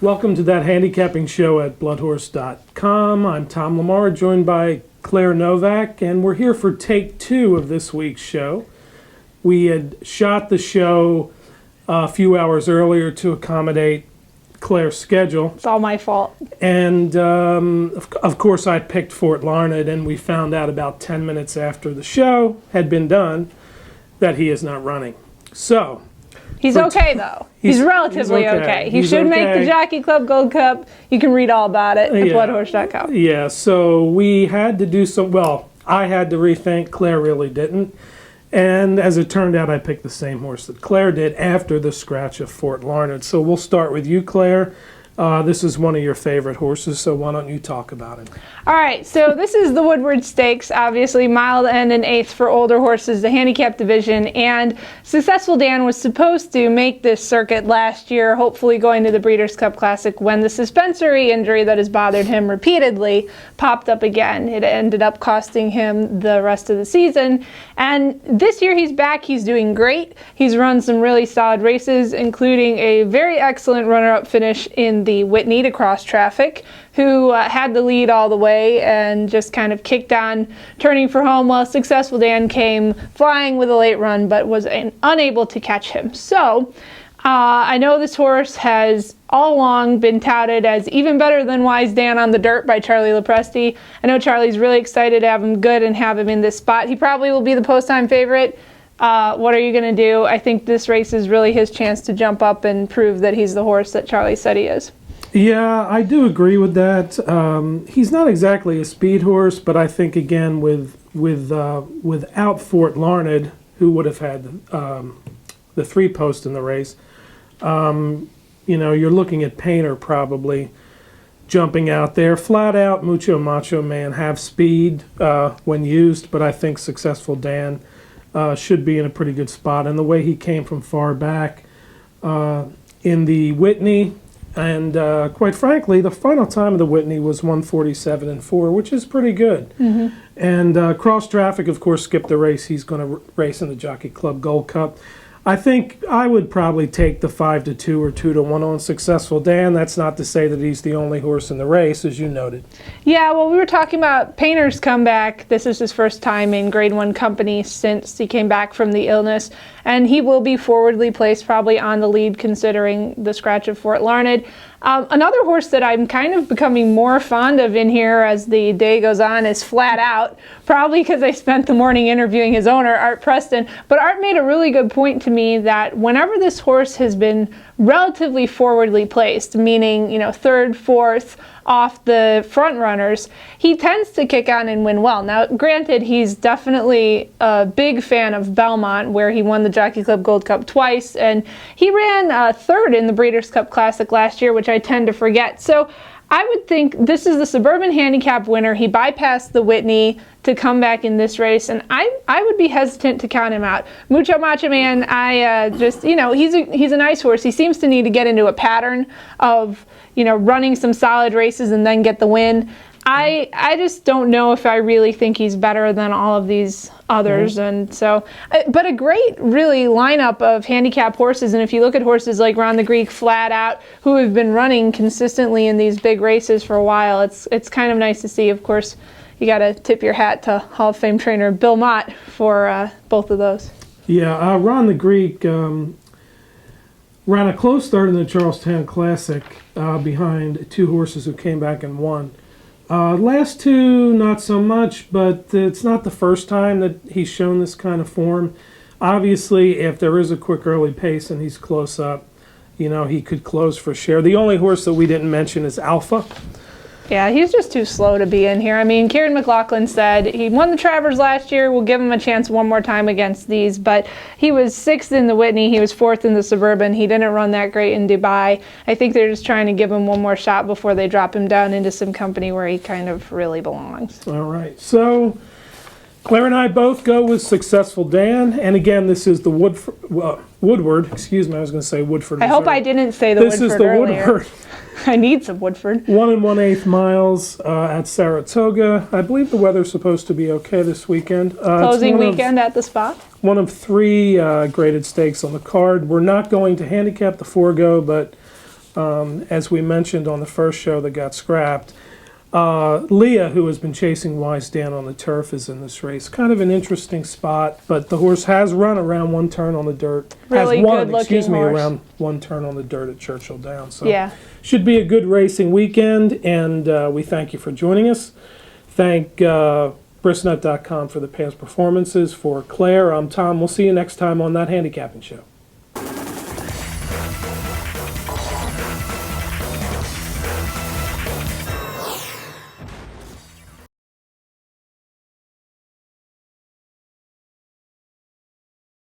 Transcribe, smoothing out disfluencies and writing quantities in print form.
Welcome to that handicapping show at bloodhorse.com. I'm Tom LaMarra, joined by Claire Novak, and we're here for take 2 of this week's show. We had shot the show a few hours earlier to accommodate Claire's schedule. It's all my fault. And of course I picked Fort Larned, and we found out about 10 minutes after the show had been done that he is not running. So he's okay though. He's relatively okay. He should make the Jockey Club Gold Cup. You can read all about it at bloodhorse.com. Yeah, so we had to do some, well, I had to rethink. Claire really didn't. And as it turned out, I picked the same horse that Claire did after the scratch of Fort Larned. So we'll start with you, Claire. This is one of your favorite horses, so why don't you talk about it? All right, so this is the Woodward Stakes, obviously mile to end and eighth for older horses, the handicap division, and Successful Dan was supposed to make this circuit last year, hopefully going to the Breeders' Cup Classic, when the suspensory injury that has bothered him repeatedly popped up again. It ended up costing him the rest of the season, and this year he's back. He's doing great. He's run some really solid races, including a very excellent runner-up finish in the Whitney to cross traffic, who had the lead all the way and just kind of kicked on, turning for home, while Successful Dan came flying with a late run but was unable to catch him. So I know this horse has all along been touted as even better than Wise Dan on the dirt by Charlie Lepresti. I know Charlie's really excited to have him good and have him in this spot. He probably will be the post-time favorite. What are you going to do? I think this race is really his chance to jump up and prove that he's the horse that Charlie said he is. Yeah, I do agree with that. He's not exactly a speed horse, but I think, again, without Fort Larned, who would have had the 3-post in the race, you're looking at Painter probably jumping out there. Flat out, Mucho Macho Man have speed when used, but I think Successful Dan should be in a pretty good spot. And the way he came from far back in the Whitney, and quite frankly, the final time of the Whitney was 1:47.4, which is pretty good. Mm-hmm. And Cross Traffic, of course, skipped the race. He's going to race in the Jockey Club Gold Cup. I think I would probably take the 5-2 or 2-1 on Successful Dan. That's not to say that he's the only horse in the race, as you noted. Yeah, well, we were talking about Painter's comeback. This is his first time in Grade 1 company since he came back from the illness, and he will be forwardly placed probably on the lead considering the scratch of Fort Larned. Another horse that I'm kind of becoming more fond of in here as the day goes on is Flat Out, probably because I spent the morning interviewing his owner, Art Preston. But Art made a really good point to me that whenever this horse has been relatively forwardly placed, meaning, third, fourth, off the front runners, he tends to kick on and win well. Now, granted, he's definitely a big fan of Belmont, where he won the Jockey Club Gold Cup twice, and he ran third in the Breeders' Cup Classic last year, which I tend to forget. So I would think this is the Suburban Handicap winner. He bypassed the Whitney to come back in this race, and I would be hesitant to count him out. Mucho Macho Man, he's a nice horse. He seems to need to get into a pattern of running some solid races and then get the win. I just don't know if I really think he's better than all of these others. Mm-hmm. And so, but a great really lineup of handicap horses. And if you look at horses like Ron the Greek, Flat Out, who have been running consistently in these big races for a while, it's kind of nice to see. Of course, you got to tip your hat to Hall of Fame trainer Bill Mott for both of those. Yeah, Ron the Greek ran a close start in the Charlestown Classic behind 2 horses who came back and won. Last 2, not so much, but it's not the first time that he's shown this kind of form. Obviously, if there is a quick early pace and he's close up, he could close for share. The only horse that we didn't mention is Alpha. Yeah, he's just too slow to be in here. I mean, Kieran McLaughlin said he won the Travers last year. We'll give him a chance one more time against these. But he was 6th in the Whitney. He was 4th in the Suburban. He didn't run that great in Dubai. I think they're just trying to give him one more shot before they drop him down into some company where he kind of really belongs. All right. So Claire and I both go with Successful Dan. And again, this is the Woodward. Excuse me, I was going to say Woodford. I hope I didn't say the Woodford earlier. This is the Woodward. I need some Woodford. 1 1/8 miles at Saratoga. I believe the weather's supposed to be okay this weekend. Closing weekend at the spot. One of 3 graded stakes on the card. We're not going to handicap the Forego, but as we mentioned on the first show that got scrapped. Leah, who has been chasing Wise Dan on the turf, is in this race. Kind of an interesting spot, but the horse has run around one turn on the dirt. Really has won, good-looking excuse me, horse. around one turn on the dirt at Churchill Downs. So Yeah. should be a good racing weekend, and we thank you for joining us. Thank Brisnet.com for the past performances. For Claire, I'm Tom. We'll see you next time on That Handicapping Show.